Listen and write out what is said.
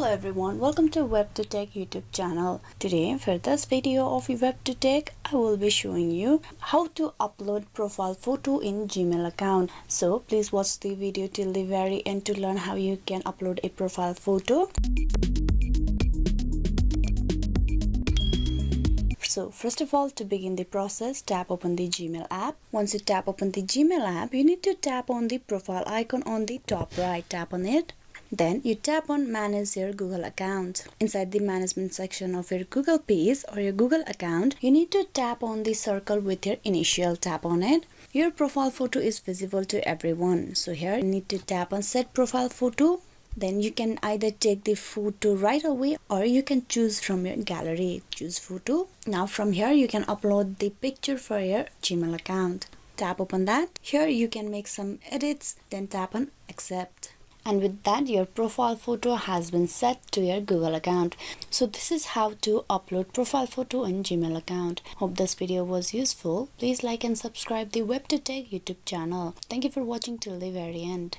everyone, welcome to Web2Tech YouTube channel. Today for this video of Web2Tech, I will be showing you how to upload profile photo in Gmail account. So please watch the video till the very end to learn how you can upload a profile photo. So first of all, to begin the process, tap open the Gmail app. Once you tap open the Gmail app, you need to tap on the profile icon on the top right. Tap on it. Then you tap on manage your Google account. Inside the management section of your Google page or your Google account, you need to tap on the circle with your initial. Tap on it. Your profile photo is visible to everyone. So here you need to tap on set profile photo. Then you can either take the photo right away or you can choose from your gallery. Choose photo. Now from here you can upload the picture for your Gmail account. Tap open that. Here you can make some edits. Then tap on accept. And with that, your profile photo has been set to your Google account. So this is how to upload profile photo in Gmail account. Hope this video was useful. Please like and subscribe the Web2Tech YouTube channel. Thank you for watching till the very end.